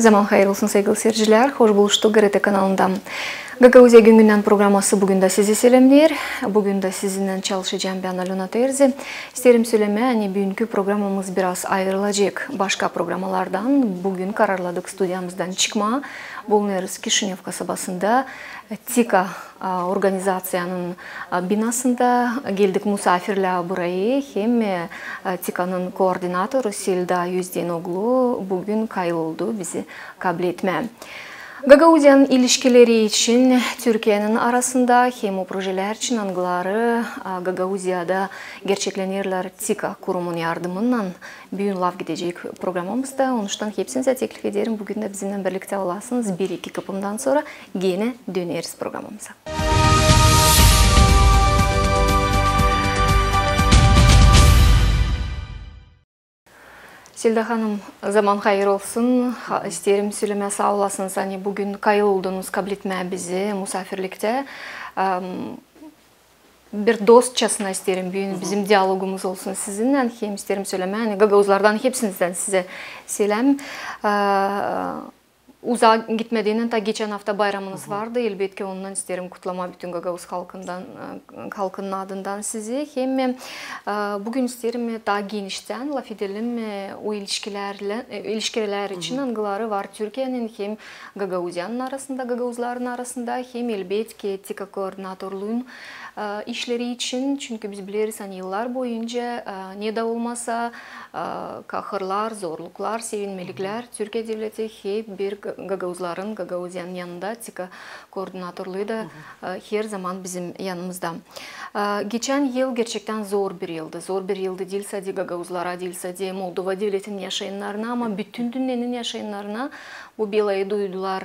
Zaman hayır olsun sevgili seyirciler. Hoş buluştuk GRT kanalında. Gagauzya Güngünden programması bugün de sizi selamlar. Bugün de sizinle çalışacağım ben Alona Terzi. İsterim söylemeye, bugünkü programımız biraz ayrılacak başka programalardan. Bugün kararladık stüdyamızdan çıkma. Bulunuruz Kişinev kasabasında. TİKA organizasyonun binasında geldik misafirle burayı. Hem TİKA'nın koordinatörü Silda Yüzdenoglu bugün kayboldu bizi kabul etmeye. Gagauzyan ilişkileri için Türkiye'nin arasında hem o projeler için angıları Gagauzya'da gerçeklenirler TİKA kurumun yardımından büyün lav gidecek programımızda. Onuştan hepsinize teklif ederim. Bugün de bizimle birlikte olasınız. 1-2 kapımdan sonra gene döneriz programımıza. Silda Hanım, zaman hayır olsun. İsterim söylemeye sağ olasınız. Hani bugün kayıldınız kabul etmeye bizi misafirlikte. Bir dostçasına isterim bizim diyalogumuz olsun sizinle. Hem isterim söylemeye. Yani Gagauzlardan hepsinizden size selam. Uzağa gitmediğinin ta geçen hafta bayramınız vardı. Elbette ondan isterim kutlama bütün Gagauz halkının adından sizi. Hem bugün isterim daha genişten laf edelim o ilişkiler için angıları var Türkiye'nin hem Gagauzyanın arasında, Gagauzların arasında hem elbette TİKA koordinatörlüğün işleri için. Çünkü biz biliriz hani yıllar boyunca ne de olmasa kahırlar, zorluklar, sevinmelikler Türkiye devleti hep bir Gagauzların, Gagauzyanın yanında TİKA koordinatörlüğü de her zaman bizim yanımızda. Geçen yıl gerçekten zor bir yıldı. Zor bir yıldı değil sadece Gagauzlara, değil sadece Moldova devletinin yaşayanlarına ama bütün dünyanın yaşayanlarına bu belayı duydular.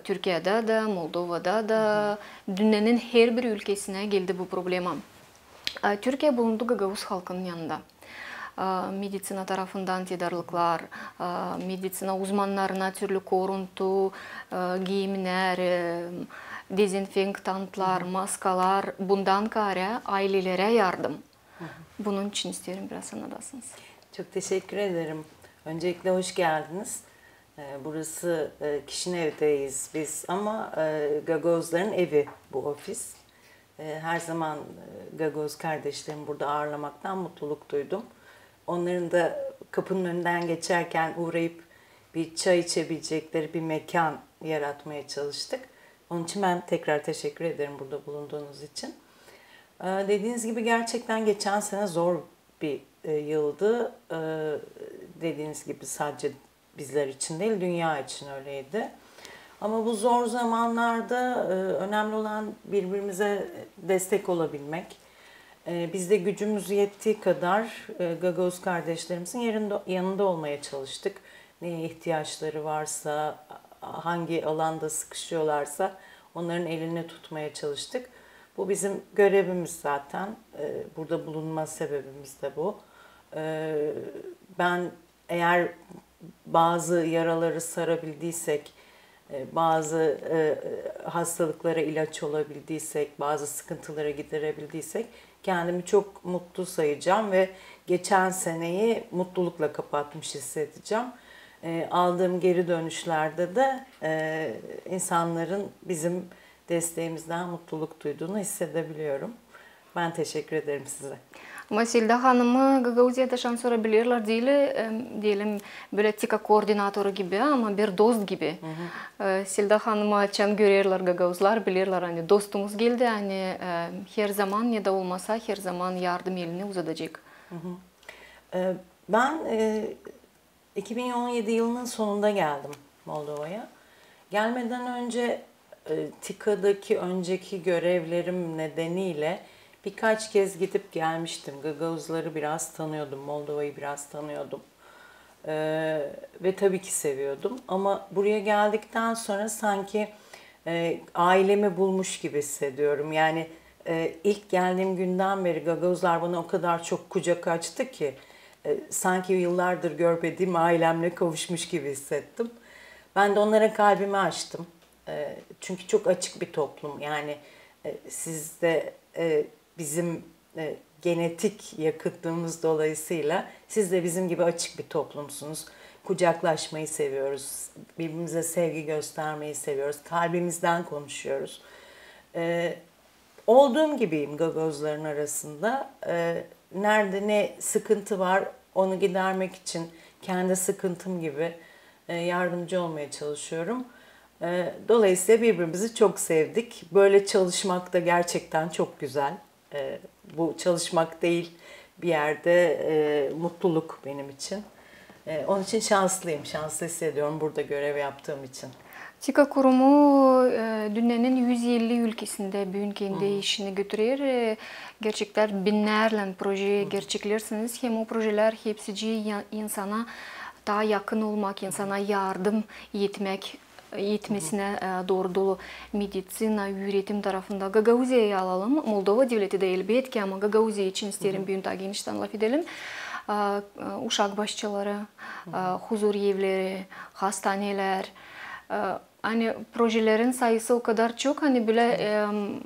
Türkiye'de de, Moldova'da da, dünyanın her bir ülkesine geldi bu problema. Türkiye bulundu Gagauz halkının yanında. Medicina tarafından tedariklar, medicina uzmanlarına türlü koruntu, giyimler, dezenfektantlar, maskalar, bundan kare ailelere yardım. Bunun için isterim biraz anlatasınız. Çok teşekkür ederim. Öncelikle hoş geldiniz. Burası Kişinev'deyiz biz ama Gagauzların evi bu ofis. Her zaman Gagauz kardeşlerimi burada ağırlamaktan mutluluk duydum. Onların da kapının önünden geçerken uğrayıp bir çay içebilecekleri bir mekan yaratmaya çalıştık. Onun için ben tekrar teşekkür ederim burada bulunduğunuz için. Dediğiniz gibi gerçekten geçen sene zor bir yıldı. Dediğiniz gibi sadece bizler için değil, dünya için öyleydi. Ama bu zor zamanlarda önemli olan birbirimize destek olabilmek. Biz de gücümüz yettiği kadar Gagauz kardeşlerimizin yanında olmaya çalıştık. Neye ihtiyaçları varsa, hangi alanda sıkışıyorlarsa onların elini tutmaya çalıştık. Bu bizim görevimiz zaten. Burada bulunma sebebimiz de bu. Ben eğer bazı yaraları sarabildiysek, bazı hastalıklara ilaç olabildiysek, bazı sıkıntılara giderebildiysek kendimi çok mutlu sayacağım ve geçen seneyi mutlulukla kapatmış hissedeceğim. Aldığım geri dönüşlerde de insanların bizim desteğimizden mutluluk duyduğunu hissedebiliyorum. Ben teşekkür ederim size. Ama Silda Hanım'ı Gagauzya'da şans sorabilirler diyelim böyle TİKA koordinatörü gibi ama bir dost gibi. Silda Hanım'ı açan görürler Gagauzlar, bilirler hani dostumuz geldi hani her zaman ya da olmasa her zaman yardım elini uzatacak. Ben 2017 yılının sonunda geldim Moldova'ya. Gelmeden önce TİKA'daki önceki görevlerim nedeniyle birkaç kez gidip gelmiştim. Gagauzları biraz tanıyordum, Moldova'yı biraz tanıyordum. Ve tabii ki seviyordum. Ama buraya geldikten sonra sanki ailemi bulmuş gibi hissediyorum. Yani ilk geldiğim günden beri Gagauzlar bana o kadar çok kucak açtı ki sanki yıllardır görmediğim ailemle kavuşmuş gibi hissettim. Ben de onlara kalbimi açtım. Çünkü çok açık bir toplum. Yani siz de bizim genetik yakınlığımız dolayısıyla siz de bizim gibi açık bir toplumsunuz. kucaklaşmayı seviyoruz. Birbirimize sevgi göstermeyi seviyoruz. Kalbimizden konuşuyoruz. Olduğum gibiyim gagozların arasında. Nerede ne sıkıntı var onu gidermek için kendi sıkıntım gibi yardımcı olmaya çalışıyorum. Dolayısıyla birbirimizi çok sevdik. Böyle çalışmak da gerçekten çok güzel. Bu çalışmak değil, bir yerde mutluluk benim için. Onun için şanslıyım, şanslı hissediyorum burada görev yaptığım için. TİKA kurumu dünyanın 150 ülkesinde büyünkende işini götürüyor. Gerçekten binlerle proje gerçeklersiniz. Hem o projeler hepsi insana daha yakın olmak, insana yardım etmesine doğru dolu meditsina, üretim tarafında. Gagauzya'yı alalım. Moldova devleti de elbette ama Gagauzya için isterim bir daha genişten laf edelim. Uşak başçıları, huzur evleri, hastaneler, hani projelerin sayısı o kadar çok, hani böyle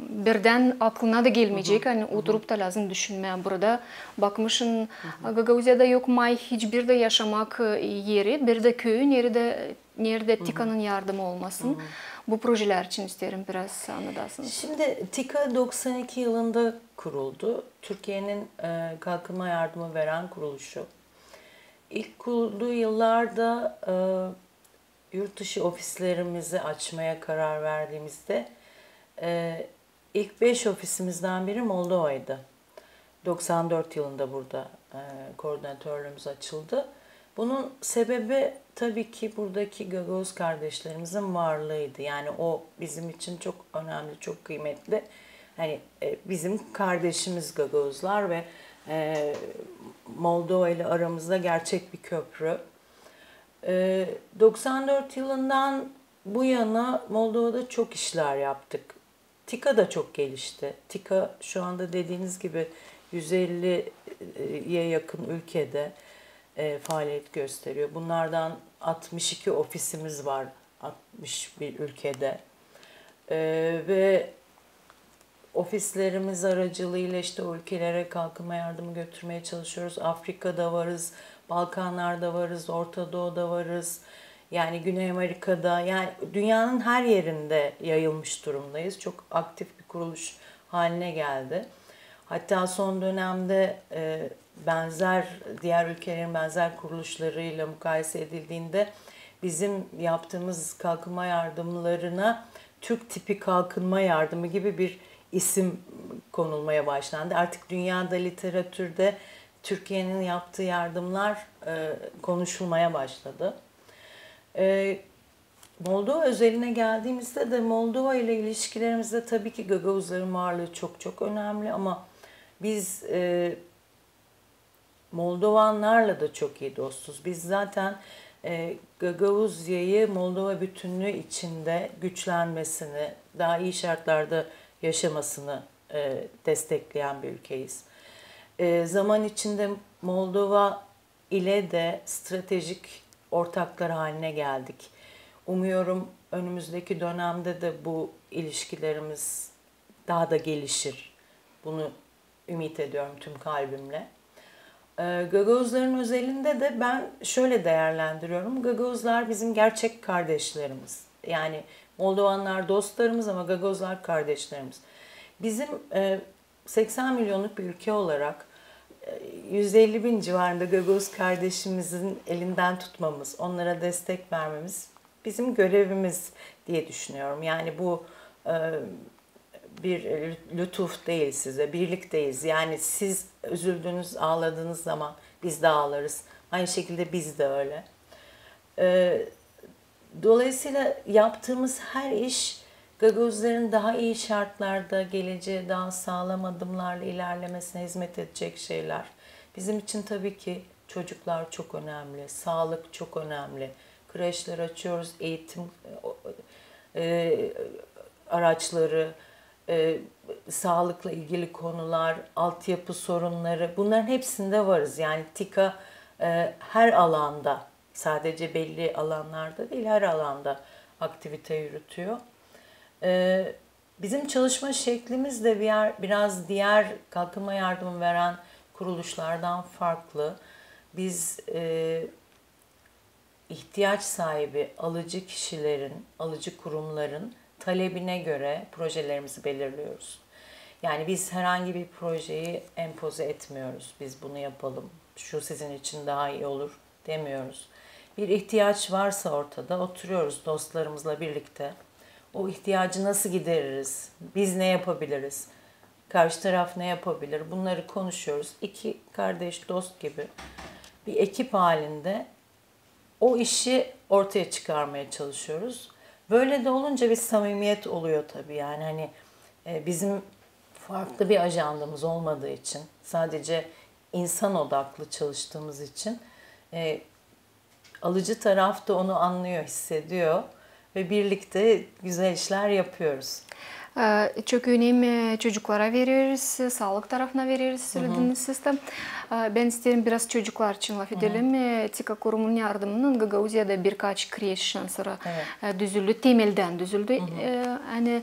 birden aklına da gelmeyecek, hani oturup da lazım düşünmeye. Burada bakmışsın Gagauzya'da yok may hiçbir de yaşamak yeri, bir de köyün yeri de nerede TİKA'nın yardımı olmasın. Bu projeler için isterim biraz anlatasınız. Şimdi TİKA 92 yılında kuruldu. Türkiye'nin kalkınma yardımı veren kuruluşu. İlk kurulduğu yıllarda yurt dışı ofislerimizi açmaya karar verdiğimizde ilk 5 ofisimizden biri Moldova'ydı. 94 yılında burada koordinatörlüğümüz açıldı. Bunun sebebi tabii ki buradaki Gagavuz kardeşlerimizin varlığıydı. Yani o bizim için çok önemli, çok kıymetli. Hani bizim kardeşimiz Gagavuzlar ve Moldova ile aramızda gerçek bir köprü. 94 yılından bu yana Moldova'da çok işler yaptık. TİKA da çok gelişti. TİKA şu anda dediğiniz gibi 150'ye yakın ülkede faaliyet gösteriyor. Bunlardan 62 ofisimiz var 61 ülkede. Ve ofislerimiz aracılığıyla işte o ülkelere kalkınma yardımı götürmeye çalışıyoruz. Afrika'da varız, Balkanlar'da varız, Orta Doğu'da varız. Yani Güney Amerika'da, yani dünyanın her yerinde yayılmış durumdayız. Çok aktif bir kuruluş haline geldi. Hatta son dönemde diğer ülkelerin benzer kuruluşlarıyla mukayese edildiğinde bizim yaptığımız kalkınma yardımlarına Türk tipi kalkınma yardımı gibi bir isim konulmaya başlandı. Artık dünyada, literatürde Türkiye'nin yaptığı yardımlar konuşulmaya başladı. Moldova özeline geldiğimizde de Moldova ile ilişkilerimizde tabii ki Gagavuzların varlığı çok çok önemli ama biz Moldovanlarla da çok iyi dostuz. Biz zaten Gagavuzya'yı Moldova bütünlüğü içinde güçlenmesini, daha iyi şartlarda yaşamasını destekleyen bir ülkeyiz. Zaman içinde Moldova ile de stratejik ortaklar haline geldik. Umuyorum önümüzdeki dönemde de bu ilişkilerimiz daha da gelişir. Bunu ümit ediyorum tüm kalbimle. Gagavuzların özelinde de ben şöyle değerlendiriyorum. Gagavuzlar bizim gerçek kardeşlerimiz. Yani Moldovanlar dostlarımız ama Gagavuzlar kardeşlerimiz. Bizim 80 milyonluk bir ülke olarak 150 bin civarında Gagavuz kardeşimizin elinden tutmamız, onlara destek vermemiz bizim görevimiz diye düşünüyorum. Yani bu bir lütuf değil size, birlikteyiz. Yani siz üzüldüğünüz, ağladığınız zaman biz de ağlarız. Aynı şekilde biz de öyle. Dolayısıyla yaptığımız her iş Gagavuzların daha iyi şartlarda geleceğe daha sağlam adımlarla ilerlemesine hizmet edecek şeyler. Bizim için tabii ki çocuklar çok önemli, sağlık çok önemli. Kreşler açıyoruz, eğitim araçları, sağlıkla ilgili konular, altyapı sorunları, bunların hepsinde varız. Yani TİKA her alanda, sadece belli alanlarda değil, her alanda aktivite yürütüyor. Bizim çalışma şeklimiz de biraz diğer kalkınma yardımı veren kuruluşlardan farklı. Biz ihtiyaç sahibi alıcı kişilerin, alıcı kurumların talebine göre projelerimizi belirliyoruz. Yani biz herhangi bir projeyi empoze etmiyoruz. Biz bunu yapalım, şu sizin için daha iyi olur demiyoruz. Bir ihtiyaç varsa ortada oturuyoruz dostlarımızla birlikte. O ihtiyacı nasıl gideririz? Biz ne yapabiliriz? Karşı taraf ne yapabilir? Bunları konuşuyoruz. İki kardeş, dost gibi bir ekip halinde o işi ortaya çıkarmaya çalışıyoruz. Böyle de olunca bir samimiyet oluyor tabii. Yani hani bizim farklı bir ajandamız olmadığı için, sadece insan odaklı çalıştığımız için alıcı taraf da onu anlıyor, hissediyor ve birlikte güzel işler yapıyoruz. Çok önemli çocuklara veririz, sağlık tarafına veririz söylediğiniz sistem. Ben isterim biraz çocuklar için laf edelim. TİKA kurumunun yardımının Gagauziya'da birkaç kreş şansları düzüldü, temelden düzüldü. Hani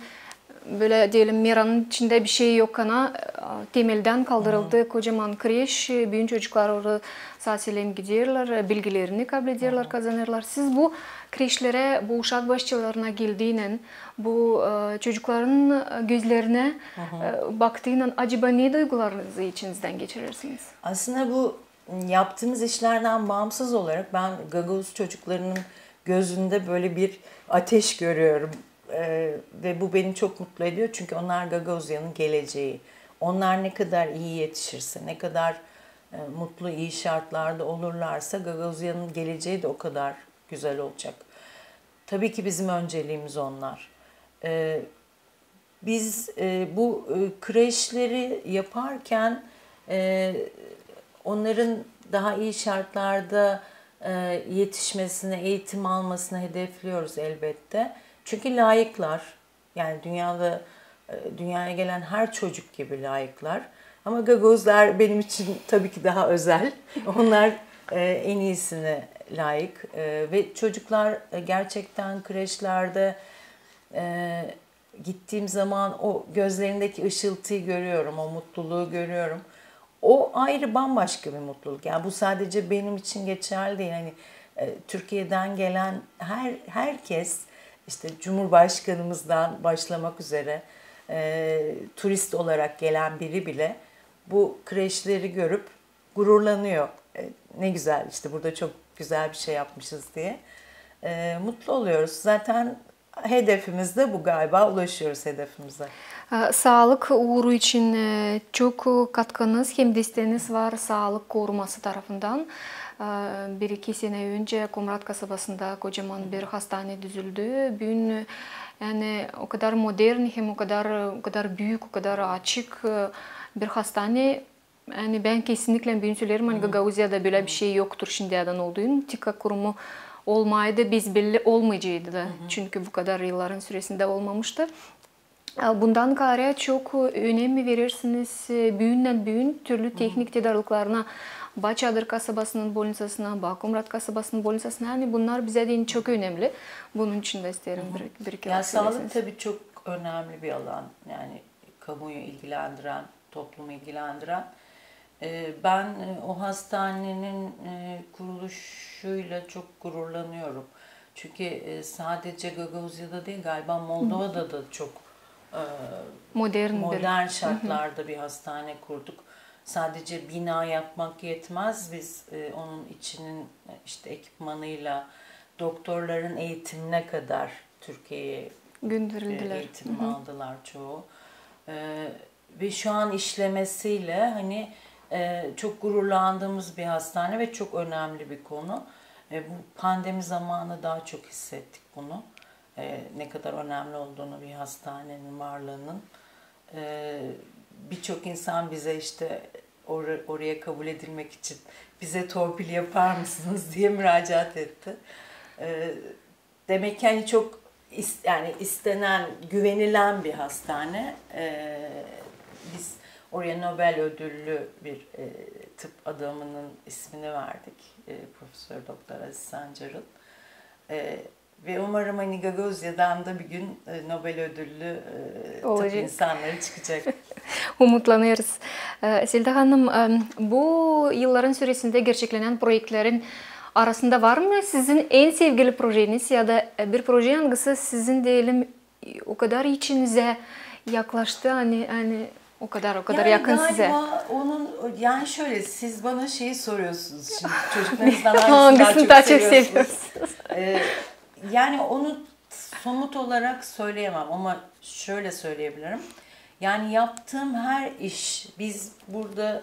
böyle diyelim Mera'nın içinde bir şey yok ama temelden kaldırıldı kocaman kreş. Büyük çocuklar orada saatlerim gidiyorlar, bilgilerini kabul ediyorlar, kazanırlar. Siz bu kreşlere, bu uşak başçılarına geldiğinde, bu çocukların gözlerine baktığında acaba ne duygularınızı içinizden geçirirsiniz? Aslında bu yaptığımız işlerden bağımsız olarak ben Gagauz çocuklarının gözünde böyle bir ateş görüyorum. Ve bu beni çok mutlu ediyor çünkü onlar Gagauzya'nın geleceği. Onlar ne kadar iyi yetişirse, ne kadar mutlu, iyi şartlarda olurlarsa Gagauzyan'ın geleceği de o kadar güzel olacak. Tabii ki bizim önceliğimiz onlar. Biz bu kreşleri yaparken onların daha iyi şartlarda yetişmesini, eğitim almasını hedefliyoruz elbette. Çünkü layıklar. Yani dünyaya gelen her çocuk gibi layıklar. Ama Gagozlar benim için tabii ki daha özel. Onlar en iyisine layık. Ve çocuklar gerçekten kreşlerde gittiğim zaman o gözlerindeki ışıltıyı görüyorum, o mutluluğu görüyorum. O ayrı bambaşka bir mutluluk. Yani bu sadece benim için geçerli değil. Yani Türkiye'den gelen herkes, işte Cumhurbaşkanımızdan başlamak üzere turist olarak gelen biri bile bu kreşleri görüp gururlanıyor. Ne güzel, işte burada çok güzel bir şey yapmışız diye. Mutlu oluyoruz. Zaten hedefimiz de bu galiba. Ulaşıyoruz hedefimize. Sağlık uğru için çok katkınız hem desteğiniz var sağlık koruması tarafından. Bir iki sene önce Komrat kasabasında kocaman bir hastane düzüldü. Bugün yani o kadar modern hem o kadar büyük, o kadar açık bir hastane. Yani ben kesinlikle bugün söylerim hani Gagauzya'da böyle bir şey yoktur şimdiden olduğunu. TİKA kurumu olmaydı, biz belli olmayacaktı da. Çünkü bu kadar yılların süresinde olmamıştı. Bundan gayrı çok önem verirsiniz. Büyün türlü teknik tedariklarına, Bağçadır kasabasının bolnisasına, Bağkumrat kasabasının bolnisasına, yani bunlar bize de çok önemli. Bunun için de isterim bir iki yani sağlık tabii çok önemli bir alan. Yani kamuoyu ilgilendiren, toplumu ilgilendiren. Ben o hastanenin kuruluşuyla çok gururlanıyorum. Çünkü sadece Gagauzya'da değil, galiba Moldova'da da çok modern şartlarda bir hastane kurduk. Sadece bina yapmak yetmez. Biz onun içinin işte ekipmanıyla doktorların eğitimine kadar Türkiye'ye eğitim aldılar çoğu. Ve şu an işlemesiyle hani çok gururlandığımız bir hastane ve çok önemli bir konu. Bu pandemi zamanı daha çok hissettik bunu. Ne kadar önemli olduğunu bir hastanenin varlığının. Birçok insan bize işte oraya kabul edilmek için bize torpil yapar mısınız diye müracaat etti. Demek ki hani çok yani istenen, güvenilen bir hastane. Biz oraya Nobel ödüllü bir tıp adamının ismini verdik. Profesör Doktor Aziz Sancar'ın. Ve umarım hani Gagauzya'dan da bir gün Nobel ödüllü tıp insanları çıkacak. Umutlanıyoruz. Selda Hanım, bu yılların süresinde gerçeklenen projelerin arasında var mı sizin en sevgili projeniz ya da bir proje hangisi sizin diyelim o kadar içinize yaklaştı hani o kadar yakın size? Galiba onun yani şöyle siz bana şeyi soruyorsunuz şimdi çocuklarınızdan Hangisini daha çok seviyorsunuz? Yani onu somut olarak söyleyemem ama şöyle söyleyebilirim. Yani yaptığım her iş, biz burada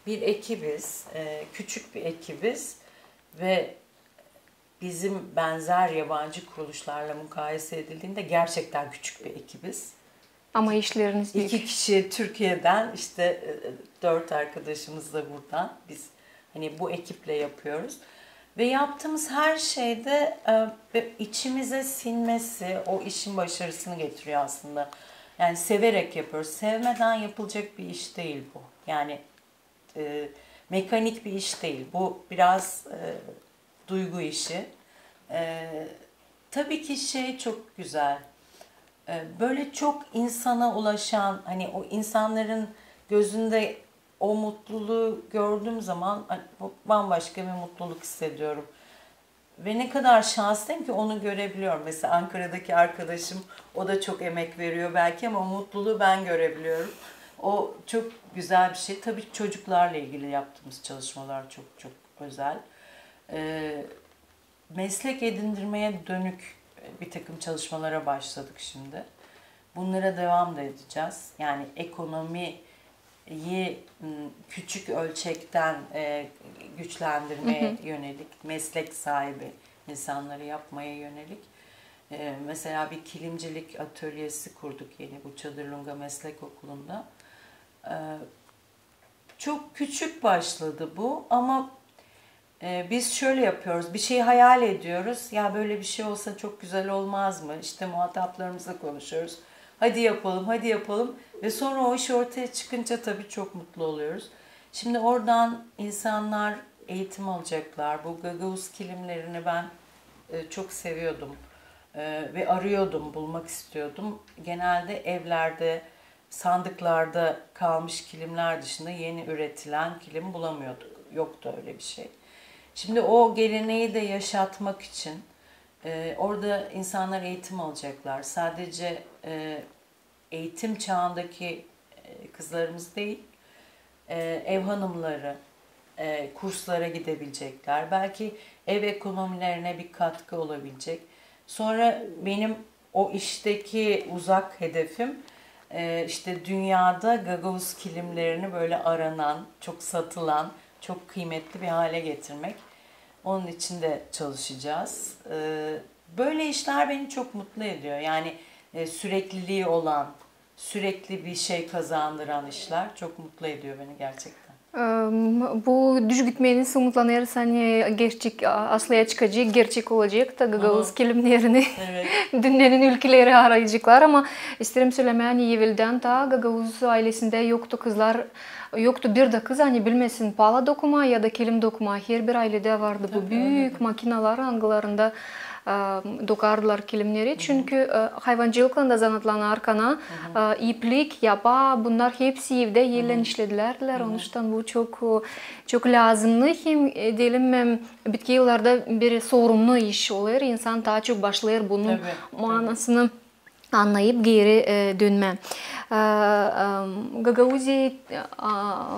bir ekibiz, küçük bir ekibiz ve bizim benzer yabancı kuruluşlarla mukayese edildiğinde gerçekten küçük bir ekibiz. Ama işleriniz büyük. 2 kişi Türkiye'den, işte 4 arkadaşımız da buradan. Biz hani bu ekiple yapıyoruz. Ve yaptığımız her şeyde içimize sinmesi o işin başarısını getiriyor aslında. Yani severek yapıyoruz. Sevmeden yapılacak bir iş değil bu. Yani mekanik bir iş değil. Bu biraz duygu işi. Tabii ki şey çok güzel. Böyle çok insana ulaşan, hani o insanların gözünde o mutluluğu gördüğüm zaman bambaşka bir mutluluk hissediyorum. Ve ne kadar şanslıyım ki onu görebiliyorum. Mesela Ankara'daki arkadaşım, o da çok emek veriyor belki ama o mutluluğu ben görebiliyorum. O çok güzel bir şey. Tabii çocuklarla ilgili yaptığımız çalışmalar çok çok özel. Meslek edindirmeye dönük bir takım çalışmalara başladık şimdi. Bunlara devam da edeceğiz. Yani ekonomiyi küçük ölçekten güçlendirmeye yönelik, meslek sahibi insanları yapmaya yönelik. Mesela bir kilimcilik atölyesi kurduk yeni bu Çadırlunga Meslek Okulu'nda. Çok küçük başladı bu ama biz şöyle yapıyoruz, bir şeyi hayal ediyoruz. Ya böyle bir şey olsa çok güzel olmaz mı? İşte muhataplarımızla konuşuyoruz. Hadi yapalım, hadi yapalım. Ve sonra o iş ortaya çıkınca tabii çok mutlu oluyoruz. Şimdi oradan insanlar eğitim alacaklar. Bu Gagavuz kilimlerini ben çok seviyordum. Ve arıyordum, bulmak istiyordum. Genelde evlerde, sandıklarda kalmış kilimler dışında yeni üretilen kilim bulamıyorduk. Yoktu öyle bir şey. Şimdi o geleneği de yaşatmak için orada insanlar eğitim alacaklar. Sadece eğitim çağındaki kızlarımız değil, ev hanımları kurslara gidebilecekler. Belki ev ekonomilerine bir katkı olabilecek. Sonra benim o işteki uzak hedefim işte dünyada Gagavuz kilimlerini böyle aranan, çok satılan, çok kıymetli bir hale getirmek. Onun için de çalışacağız. Böyle işler beni çok mutlu ediyor. Yani sürekliliği olan, sürekli bir şey kazandıran işler çok mutlu ediyor beni gerçekten. Bu düş gitmeniz umutlanırsa hani gerçek aslıya çıkacak, gerçek olacak da Gagavuz kilimlerini Evet. dünyanın ülkeleri arayacaklar ama isterim söylemeye hani evvelden ta Gagavuz ailesinde yoktu kızlar. Yoktu bir de kız hani bilmesin pala dokuma ya da kilim dokuma her bir ailede vardı bu büyük makineler hangilerinde dokardılar kilimleri çünkü hayvancılıkla zanatlanan arkana iplik, yapa bunlar hepsi evde yellen işlediler. Onuştan bu çok lazımlı hem diyelim bitki yıllarda bir sorumlu iş olur. İnsan daha çok başlar bunun manasını anlayıp geri dönme. Gagauzi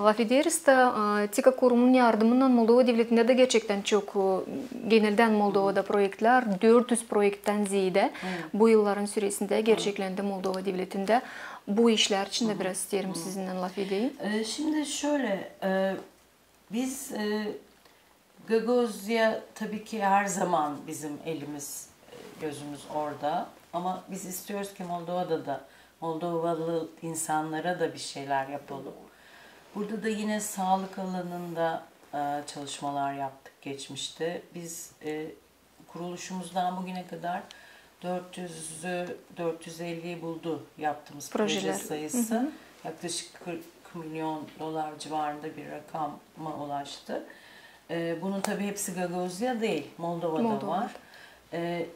Lafideri'ste TİKA kurumunun yardımından Moldova Devleti'nde de gerçekten çok genelden Moldova'da projeler 400 projekten ziyade bu yılların süresinde gerçeklendi Moldova Devleti'nde. Bu işler için de biraz isterim sizinle laf edeyim. Şimdi şöyle biz Gagauzya'ya tabii ki her zaman bizim elimiz gözümüz orada. Ama biz istiyoruz ki Moldova'da da, Moldovalı insanlara da bir şeyler yapalım. Burada da yine sağlık alanında çalışmalar yaptık geçmişte. Biz kuruluşumuzdan bugüne kadar 450'yi buldu yaptığımız proje sayısı. Yaklaşık 40 milyon dolar civarında bir rakama ulaştı. Bunun tabii hepsi Gagavuzya değil, Moldova'da var.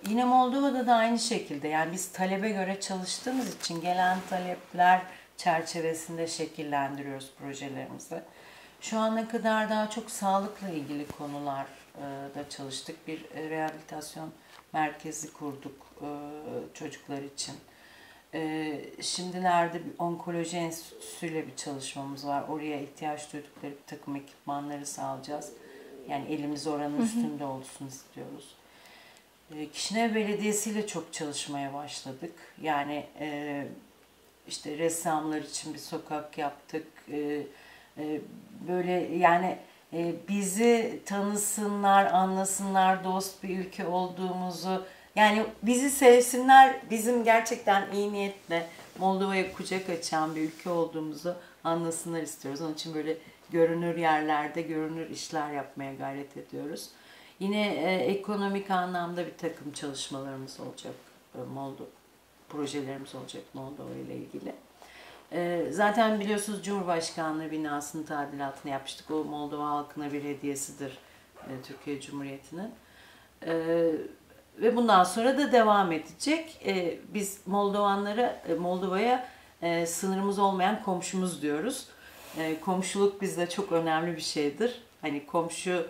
Yine Moldova'da da aynı şekilde yani biz talebe göre çalıştığımız için gelen talepler çerçevesinde şekillendiriyoruz projelerimizi. Şu ana kadar daha çok sağlıkla ilgili konular da çalıştık. Bir rehabilitasyon merkezi kurduk çocuklar için. Şimdilerde bir onkoloji enstitüsüyle bir çalışmamız var. Oraya ihtiyaç duydukları bir takım ekipmanları sağlayacağız. Yani elimiz oranın üstünde olsun istiyoruz. Kişinev Belediyesi ile çok çalışmaya başladık. Yani işte ressamlar için bir sokak yaptık. Böyle yani bizi tanısınlar, anlasınlar, dost bir ülke olduğumuzu, yani bizi sevsinler, bizim gerçekten iyi niyetle Moldova'ya kucak açan bir ülke olduğumuzu anlasınlar istiyoruz. Onun için böyle görünür yerlerde görünür işler yapmaya gayret ediyoruz. Yine ekonomik anlamda bir takım çalışmalarımız olacak, projelerimiz olacak Moldova ile ilgili. Zaten biliyorsunuz Cumhurbaşkanlığı binasının tadilatını yapmıştık. O Moldova halkına bir hediyesidir Türkiye Cumhuriyeti'nin. Ve bundan sonra da devam edecek. Biz Moldova'ya sınırımız olmayan komşumuz diyoruz. Komşuluk bizde çok önemli bir şeydir. Hani komşu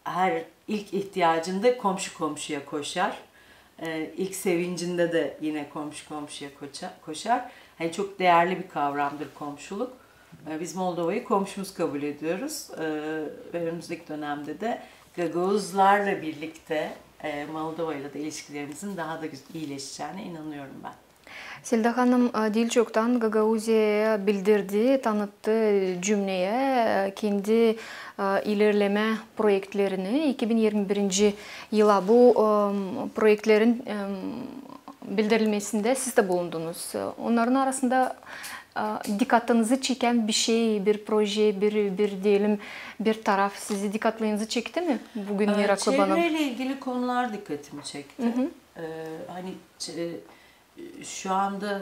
her ilk ihtiyacında komşu komşuya koşar. İlk sevincinde de yine komşu komşuya koşar. Yani çok değerli bir kavramdır komşuluk. Biz Moldova'yı komşumuz kabul ediyoruz. Ve önümüzdeki dönemde de Gagavuzlarla birlikte Moldova ile de ilişkilerimizin daha da iyileşeceğine inanıyorum ben. Selda Hanım dil çoktan Gagavuzya'ya bildirdi, tanıttı cümleye kendi ilerleme projelerini 2021 yıla bu projenin bildirilmesinde siz de bulundunuz. Onların arasında dikkatinizi çeken bir şey, bir proje, bir diyelim bir taraf sizi dikkatlerinizi çekti mi? Bugün meraklı bana. Çevreyle ilgili konular dikkatimi çekti. Hani şu anda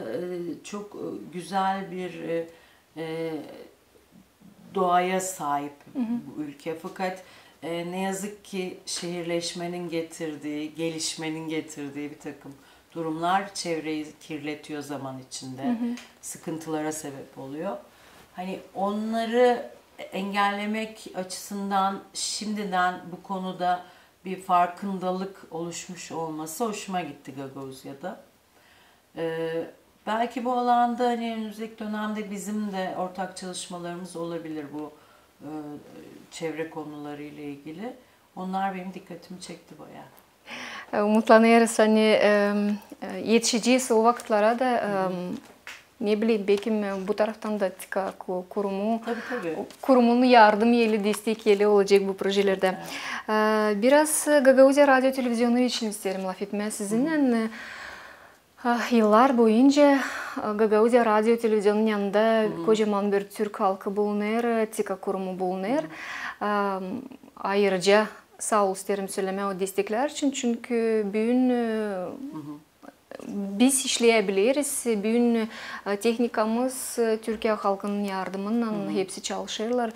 çok güzel bir doğaya sahip bu ülke. Fakat ne yazık ki şehirleşmenin getirdiği, gelişmenin getirdiği bir takım durumlar çevreyi kirletiyor zaman içinde. Sıkıntılara sebep oluyor. Hani onları engellemek açısından şimdiden bu konuda bir farkındalık oluşmuş olması hoşuma gitti Gagavuzya'da. Belki bu alanda hani önümüzdeki dönemde bizim de ortak çalışmalarımız olabilir bu çevre konuları ile ilgili. Onlar benim dikkatimi çekti bayağı. Umutlanıyoruz hani yetişeceğiz o vakitlara da ne bileyim belki bu taraftan da TİKA kurumu, kurumunun yardım yeri, destek yeri olacak bu projelerde. Biraz Gagavuzya Radyo Televizyonu için isterim laf etmeye sizinle. Yıllar boyunca Gagavuzya Radyo Televizyonun yanında kocaman bir Türk halkı bulunur, TİKA kurumu bulunur. Ayrıca sağ ol isterim söyleme o destekler için çünkü bugün biz işleyebiliriz. Bugün teknikamız Türkiye halkının yardımından hepsi çalışırlar.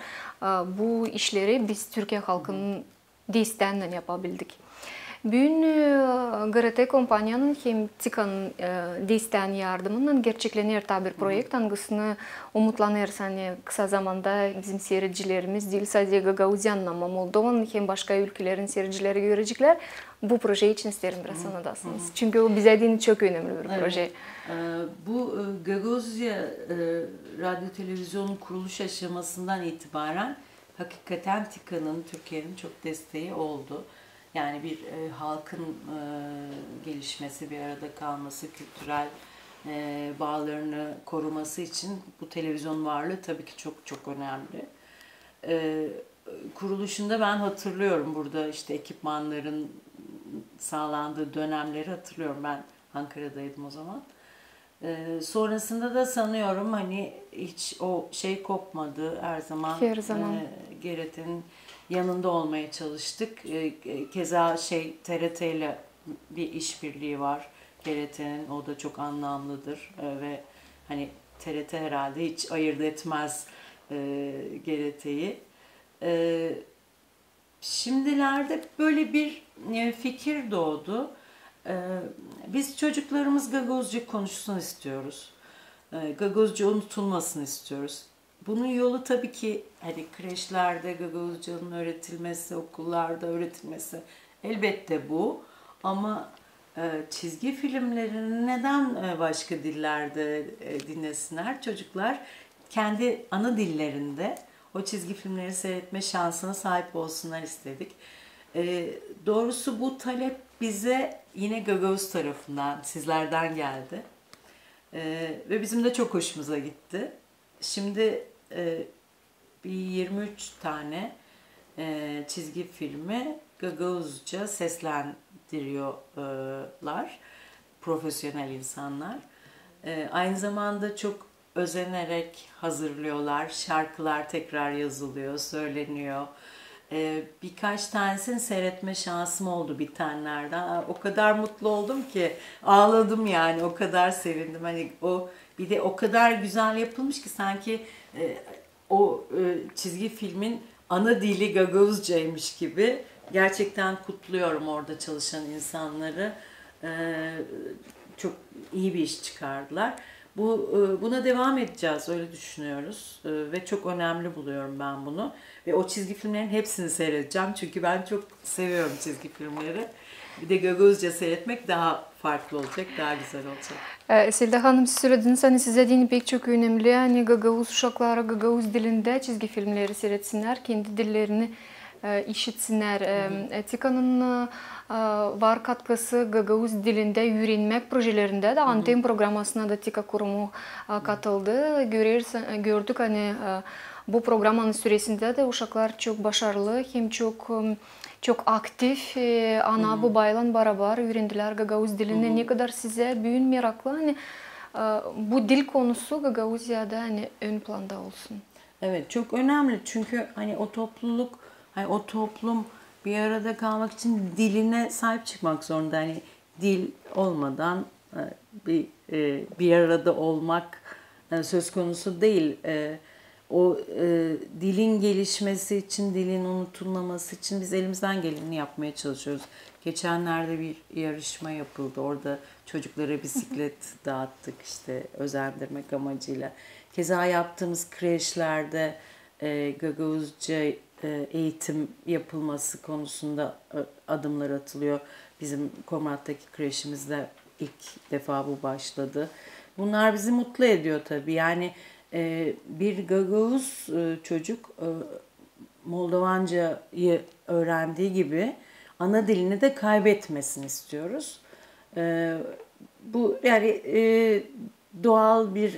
Bu işleri biz Türkiye halkının desteğinden yapabildik. Bugün GRT kompanyanın hem TİKA'nın desteğin yardımından gerçeklenir tabi bir proje. Hangisini umutlanırız hani kısa zamanda bizim seyircilerimiz değil sadece Gagavuzyan'ın ama Moldova'nın hem başka ülkelerin seyircileri görecekler. Bu proje için isterim biraz anlatasınız. Çünkü o bize din çok önemli bir proje. Bu Gagavuzya Radyo Televizyon'un kuruluş aşamasından itibaren hakikaten TİKA'nın, Türkiye'nin çok desteği oldu. Yani bir halkın gelişmesi, bir arada kalması, kültürel bağlarını koruması için bu televizyon varlığı tabii ki çok çok önemli. Kuruluşunda ben hatırlıyorum burada işte ekipmanların sağlandığı dönemleri hatırlıyorum. Ben Ankara'daydım o zaman. Sonrasında da sanıyorum hani hiç o şey kopmadı. Her zaman GRT'nin yanında olmaya çalıştık. Keza TRT ile bir işbirliği var. GRT'nin o da çok anlamlıdır ve hani TRT herhalde hiç ayırt etmez GRT'yi. Şimdilerde böyle bir fikir doğdu. Biz çocuklarımız Gagavuzca konuşsun istiyoruz. Gagavuzca unutulmasın istiyoruz. bunun yolu tabii ki hani kreşlerde Gagavuzcanın öğretilmesi, okullarda öğretilmesi elbette bu. Ama çizgi filmlerini neden başka dillerde dinlesinler? Çocuklar kendi ana dillerinde o çizgi filmleri seyretme şansına sahip olsunlar istedik. Doğrusu bu talep bize yine Gagavuz tarafından, sizlerden geldi. Ve bizim de çok hoşumuza gitti. Şimdi bir 23 tane çizgi filmi Gagavuzca seslendiriyorlar profesyonel insanlar. Aynı zamanda çok özenerek hazırlıyorlar. Şarkılar tekrar yazılıyor, söyleniyor. Birkaç tanesini seyretme şansım oldu bitenlerden. O kadar mutlu oldum ki ağladım yani. O kadar sevindim. Hani o bir de o kadar güzel yapılmış ki sanki çizgi filmin ana dili Gagavuzcaymış gibi. Gerçekten kutluyorum orada çalışan insanları. Çok iyi bir iş çıkardılar. Buna devam edeceğiz, öyle düşünüyoruz. Ve çok önemli buluyorum ben bunu. Ve o çizgi filmlerin hepsini seyredeceğim. Çünkü ben çok seviyorum çizgi filmleri. Bir de Gagavuzca seyretmek daha farklı olacak, daha güzel olacak. Selda Hanım, siz söylediniz, hani size dediğini pek çok önemli. Hani Gagavuz uşakları Gagavuz dilinde çizgi filmleri seyretsinler, kendi dillerini işitsinler. Tika'nın var katkısı Gagavuz dilinde yürünmek projelerinde de Anten programmasına da Tika kurumu katıldı. Gördük hani bu programın süresinde de uşaklar çok başarılı, hem çok aktif, ana babayla beraber öğrendiler Gagavuz dilini. Ne kadar size büyün meraklı hani bu dil konusu Gagavuzya'da hani ön planda olsun. Evet, çok önemli çünkü hani o topluluk, hani o toplum bir arada kalmak için diline sahip çıkmak zorunda. Hani dil olmadan bir arada olmak söz konusu değil. O dilin gelişmesi için, dilin unutulmaması için biz elimizden geleni yapmaya çalışıyoruz. Geçenlerde bir yarışma yapıldı. Orada çocuklara bisiklet dağıttık işte özendirmek amacıyla. Keza yaptığımız kreşlerde Gagavuzca eğitim yapılması konusunda adımlar atılıyor. Bizim Komrat'taki kreşimizde ilk defa bu başladı. Bunlar bizi mutlu ediyor tabii. Yani bir Gagavuz çocuk Moldovanca'yı öğrendiği gibi ana dilini de kaybetmesini istiyoruz. Bu yani doğal bir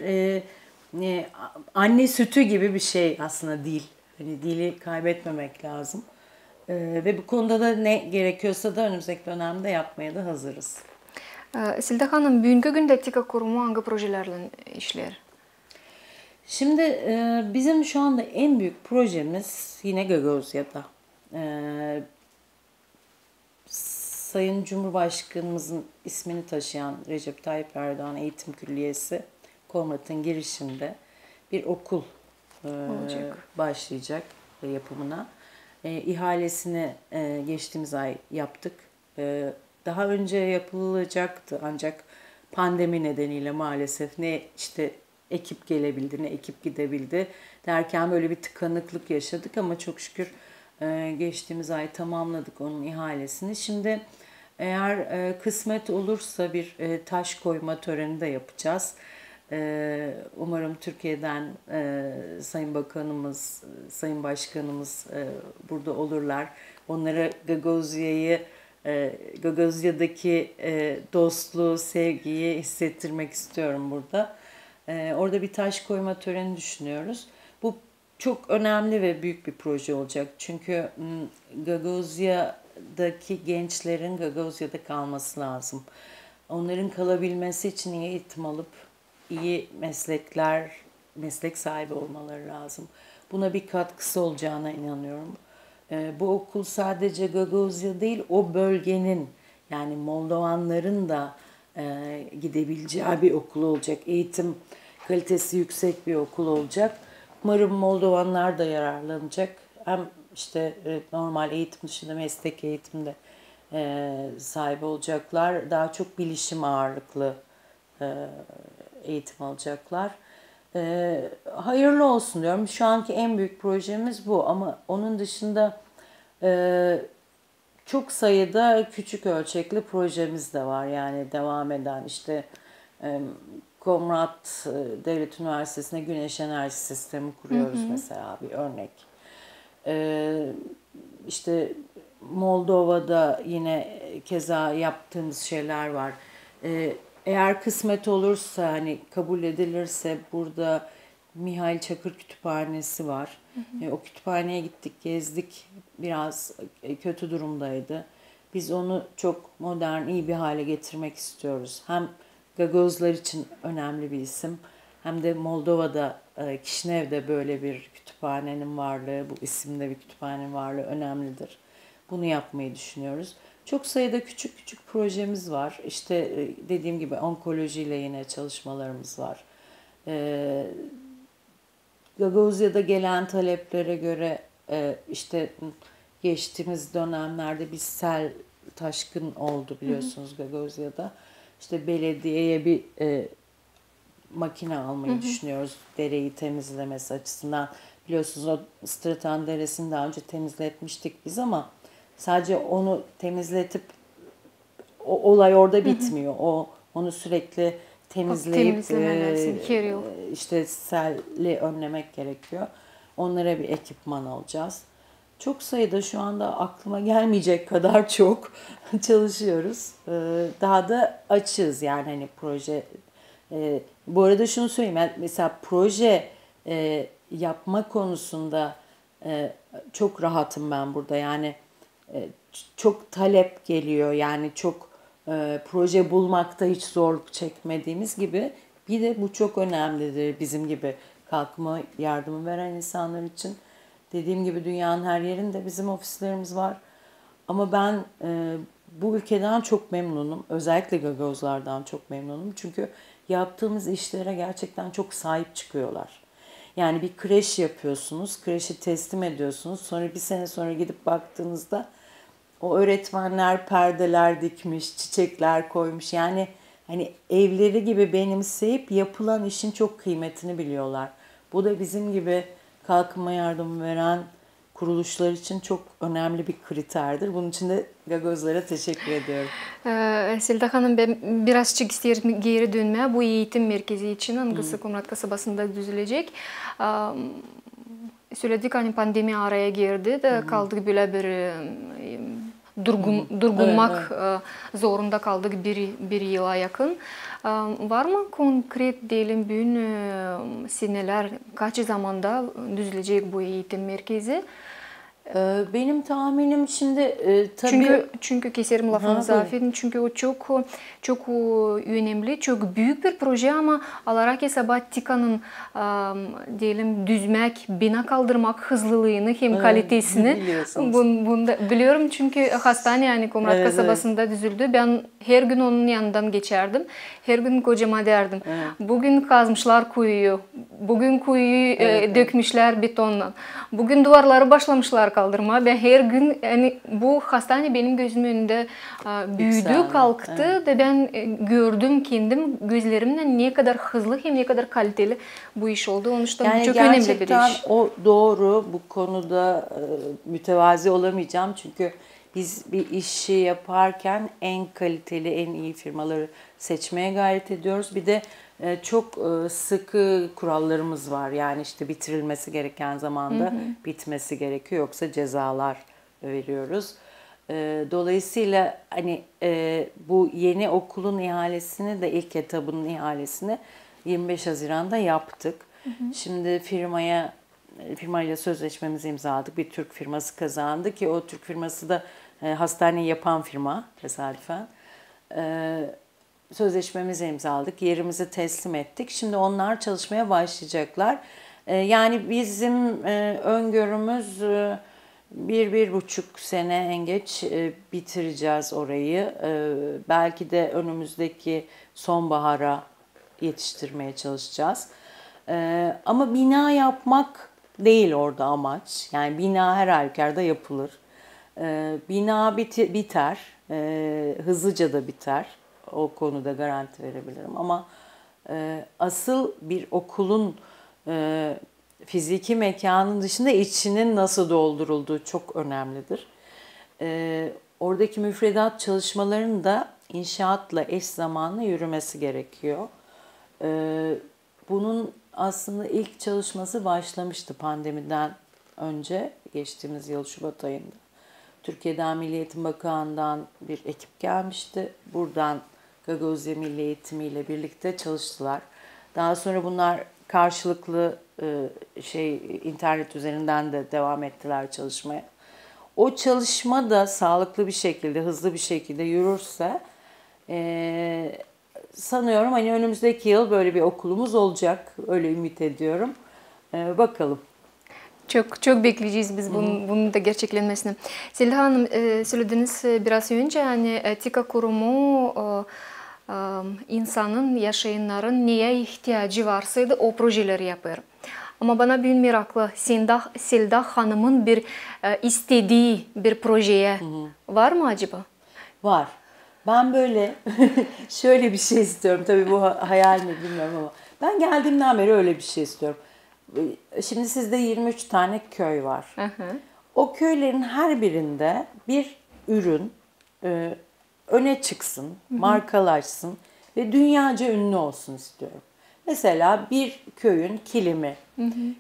anne sütü gibi bir şey aslında dil. Hani dili kaybetmemek lazım. Ve bu konuda da ne gerekiyorsa da önümüzdeki dönemde yapmaya da hazırız. Selda Hanım, bugünkü günde Tika kurumu hangi projelerle işler? Şimdi bizim şu anda en büyük projemiz yine Gagavuzya'da. Sayın Cumhurbaşkanımızın ismini taşıyan Recep Tayyip Erdoğan Eğitim Külliyesi Komrat'ın girişinde bir okul başlayacak yapımına. İhalesini geçtiğimiz ay yaptık. Daha önce yapılacaktı ancak pandemi nedeniyle maalesef ne işte ekip gelebildi ne ekip gidebildi derken böyle bir tıkanıklık yaşadık ama çok şükür geçtiğimiz ay tamamladık onun ihalesini. Şimdi eğer kısmet olursa bir taş koyma töreni de yapacağız. Umarım Türkiye'den Sayın Bakanımız, Sayın Başkanımız burada olurlar. Onlara Gagavuzya'daki dostluğu, sevgiyi hissettirmek istiyorum burada. Orada bir taş koyma töreni düşünüyoruz. Bu çok önemli ve büyük bir proje olacak. Çünkü Gagavuzya'daki gençlerin Gagavuzya'da kalması lazım. Onların kalabilmesi için iyi eğitim alıp iyi meslek sahibi olmaları lazım. Buna bir katkısı olacağına inanıyorum. Bu okul sadece Gagavuzya değil, o bölgenin yani Moldovanların da gidebileceği bir okul olacak. Eğitim kalitesi yüksek bir okul olacak. Umarım Moldovanlar da yararlanacak. Hem işte normal eğitim dışında meslek eğitimde sahibi olacaklar. Daha çok bilişim ağırlıklı eğitim alacaklar. Hayırlı olsun diyorum. Şu anki en büyük projemiz bu ama onun dışında çok sayıda küçük ölçekli projemiz de var. Yani devam eden işte Komrat Devlet Üniversitesi'nde güneş enerji sistemi kuruyoruz mesela bir örnek. İşte Moldova'da yine keza yaptığımız şeyler var. Eğer kısmet olursa hani kabul edilirse burada Mihail Çakır Kütüphanesi var. O kütüphaneye gittik, gezdik. Biraz kötü durumdaydı. Biz onu çok modern, iyi bir hale getirmek istiyoruz. Hem Gagozlar için önemli bir isim hem de Moldova'da Kişinev'de böyle bir kütüphanenin varlığı, bu isimde bir kütüphanenin varlığı önemlidir. Bunu yapmayı düşünüyoruz. Çok sayıda küçük küçük projemiz var. İşte dediğim gibi onkolojiyle yine çalışmalarımız var. Gagavuzya'da gelen taleplere göre işte geçtiğimiz dönemlerde bir sel taşkın oldu biliyorsunuz Gagavuzya'da. İşte belediyeye bir makine almayı düşünüyoruz dereyi temizlemesi açısından. Biliyorsunuz o Stratan Deresi'ni daha önce temizletmiştik biz ama sadece onu temizletip o olay orada bitmiyor. Onu sürekli temizleyip işte seli önlemek gerekiyor. Onlara bir ekipman alacağız. Çok sayıda şu anda aklıma gelmeyecek kadar çok çalışıyoruz. Daha da açığız yani hani proje. Bu arada şunu söyleyeyim. Yani mesela proje yapma konusunda çok rahatım ben burada. Yani çok talep geliyor. Yani çok proje bulmakta hiç zorluk çekmediğimiz gibi. Bir de bu çok önemlidir bizim gibi kalkınma yardımı veren insanlar için. Dediğim gibi dünyanın her yerinde bizim ofislerimiz var. Ama ben bu ülkeden çok memnunum. Özellikle Gagozlardan çok memnunum. Çünkü yaptığımız işlere gerçekten çok sahip çıkıyorlar. Yani bir kreş yapıyorsunuz, kreşi teslim ediyorsunuz. Sonra bir sene sonra gidip baktığınızda o öğretmenler perdeler dikmiş, çiçekler koymuş. Yani hani evleri gibi benimseyip yapılan işin çok kıymetini biliyorlar. Bu da bizim gibi kalkınma yardımı veren kuruluşlar için çok önemli bir kriterdir. Bunun için de Gagozlara teşekkür ediyorum. Selda Hanım, ben birazcık isterim geri dönmeye. Bu eğitim merkezi için Angısı Komrat kasabasında düzülecek. Söyledik hani pandemi araya girdi de kaldık böyle bir durgunmak zorunda kaldık bir yıla yakın. Var mı konkret diyelim bugün seneler kaç zamanda düzülecek bu eğitim merkezi? Benim tahminim şimdi tabii... Çünkü keserim lafınızı affedin. Çünkü o çok önemli, çok büyük bir proje ama alarak hesaba TİKA'nın diyelim düzmek, bina kaldırmak hızlılığını hem kalitesini bunda biliyorum çünkü hastane yani Komrat kasabasında düzüldü. Ben her gün onun yanından geçerdim. Her gün kocama derdim. Bugün kazmışlar kuyuyu. Bugün kuyuyu dökmüşler betonla. Bugün duvarları başlamışlar kaldırma. Ben her gün yani bu hastane benim gözümün önünde büyüdü, kalktı ve ben gördüm kendim gözlerimle ne kadar hızlı hem ne kadar kaliteli bu iş oldu. Onun için yani çok önemli bir iş. Gerçekten o doğru. Bu konuda mütevazi olamayacağım. Çünkü biz bir işi yaparken en kaliteli, en iyi firmaları seçmeye gayret ediyoruz. Bir de çok sıkı kurallarımız var. Yani işte bitirilmesi gereken zamanda bitmesi gerekiyor. Yoksa cezalar veriyoruz. Dolayısıyla hani bu yeni okulun ihalesini de ilk etabının ihalesini 25 Haziran'da yaptık. Şimdi firmayla sözleşmemizi imzaladık. Bir Türk firması kazandı ki o Türk firması da hastaneyi yapan firma tesadüfen. Sözleşmemizi imzaladık. Yerimizi teslim ettik. Şimdi onlar çalışmaya başlayacaklar. Yani bizim öngörümüz 1-1,5 sene en geç bitireceğiz orayı. Belki de önümüzdeki sonbahara yetiştirmeye çalışacağız. Ama bina yapmak değil orada amaç. Yani bina her halükarda yapılır. Bina biter. Hızlıca da biter. O konuda garanti verebilirim ama asıl bir okulun fiziki mekanın dışında içinin nasıl doldurulduğu çok önemlidir. Oradaki müfredat çalışmalarının da inşaatla eş zamanlı yürümesi gerekiyor. Bunun aslında ilk çalışması başlamıştı pandemiden önce, geçtiğimiz yıl Şubat ayında. Türkiye'den Milli Eğitim Bakanlığı'ndan bir ekip gelmişti. Buradan Gagavuzya Milli Eğitimi ile birlikte çalıştılar. Daha sonra bunlar karşılıklı internet üzerinden de devam ettiler çalışmaya. O çalışma da sağlıklı bir şekilde, hızlı bir şekilde yürürse sanıyorum hani önümüzdeki yıl böyle bir okulumuz olacak. Öyle ümit ediyorum. Bakalım. Çok bekleyeceğiz biz bunun da gerçekleşmesini. Selda Hanım, söylediniz biraz önce yani etika kurumu insanın, yaşayanların neye ihtiyacı varsaydı o projeleri yapar. Ama bana bir meraklı, Selda Hanım'ın bir istediği bir projeye var mı acaba? Var. Ben böyle şöyle bir şey istiyorum. Tabii bu hayal mi bilmiyorum ama ben geldiğimden beri öyle bir şey istiyorum. Şimdi sizde 23 tane köy var. O köylerin her birinde bir ürün öne çıksın, markalaşsın ve dünyaca ünlü olsun istiyorum. Mesela bir köyün kilimi,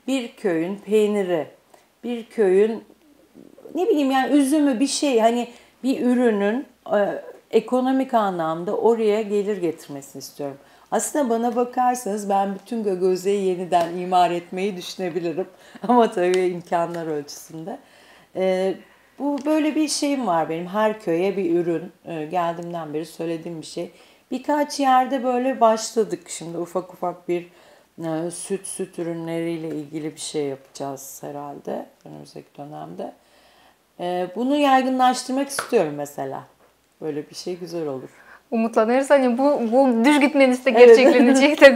bir köyün peyniri, bir köyün ne bileyim yani üzümü, bir şey, hani bir ürünün ekonomik anlamda oraya gelir getirmesini istiyorum. Aslında bana bakarsanız ben bütün Gagavuz'u yeniden imar etmeyi düşünebilirim. Ama tabii imkanlar ölçüsünde. Bu böyle bir şeyim var benim. Her köye bir ürün. Geldiğimden beri söylediğim bir şey. Birkaç yerde böyle başladık. Şimdi ufak ufak bir süt ürünleriyle ilgili bir şey yapacağız herhalde önümüzdeki dönemde. Bunu yaygınlaştırmak istiyorum mesela. Böyle bir şey güzel olur. Umutlanırız hani bu düz gitmenizde gerçeklenecek de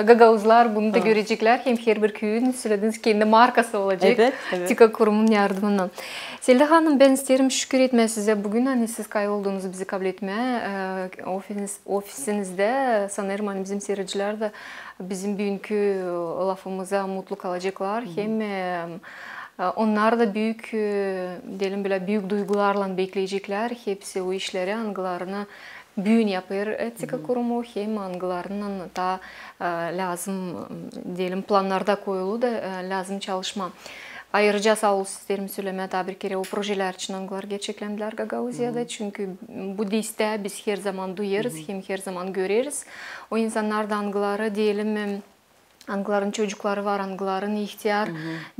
Gagavuzlar bunu da görecekler. Hem her bir köyün söylediğiniz kendi markası olacak. Evet. TİKA kurumun yardımından. Selda Hanım, ben isterim şükür etmeye size. Bugün hani siz kaybolduğunuzu bizi kabul etmeye. Ofisinizde sanırım hani bizim seyirciler de bizim bugünkü lafımıza mutlu kalacaklar. Hem onlar da büyük, diyelim böyle büyük duygularla bekleyecekler. Hepsi o işleri, angılarını büyün yapar etika kurumu. Hem angılarının da lazım, diyelim planlarda koyulu da lazım çalışma. Ayrıca sağ olun isterim söylemeye daha bir kere o projeler için angılar gerçeklendiler Gagavuzya'da. Çünkü bu diste biz her zaman duyarız, hem her zaman görürüz. O insanlar da angıları diyelim, angıların çocukları var, angıların ihtiyar,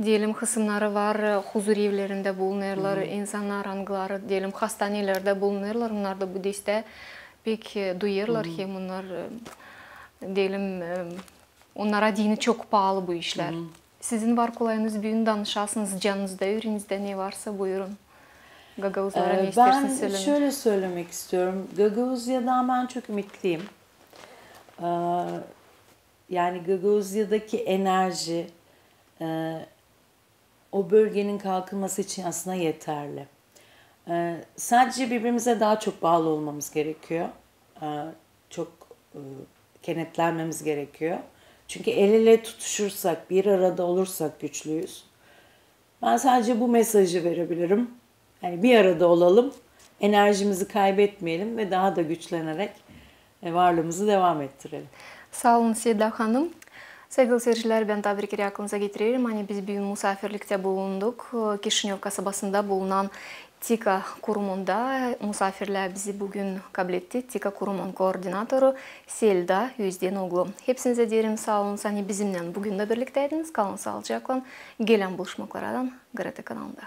diyelim kısımları var, huzur evlerinde bulunurlar, insanlar angıları diyelim hastanelerde bulunurlar, onlar da bu deste pek duyarlar, hem onlar diyelim onlara dini çok pahalı bu işler. Sizin var kolayınız büyün danışasınız, canınızda, yüreğinizde ne varsa buyurun. Gagavuzlara ne istersiniz söyleyin. Ben şöyle söylemek istiyorum, Gagavuzya'dan ben çok ümitliyim. Yani Gagavuzya'daki enerji o bölgenin kalkınması için aslında yeterli. Sadece birbirimize daha çok bağlı olmamız gerekiyor. Çok kenetlenmemiz gerekiyor. Çünkü el ele tutuşursak, bir arada olursak güçlüyüz. Ben sadece bu mesajı verebilirim. Yani bir arada olalım, enerjimizi kaybetmeyelim ve daha da güçlenerek varlığımızı devam ettirelim. Sağ olun Selda Hanım. Sevgili seyirciler, ben tabii ki aklınıza getiririm. Hani biz bugün misafirlikte bulunduk. Kişinev kasabasında bulunan TİKA kurumunda misafirler bizi bugün kabul etti. TİKA kurumun koordinatörü Selda Yüzdenoğlu. Hepsinize derim sağ olun. Hani bizimle bugün de birlikteydiniz. Kalın sağlıcakla. Gelen buluşmalardan GRT kanalında.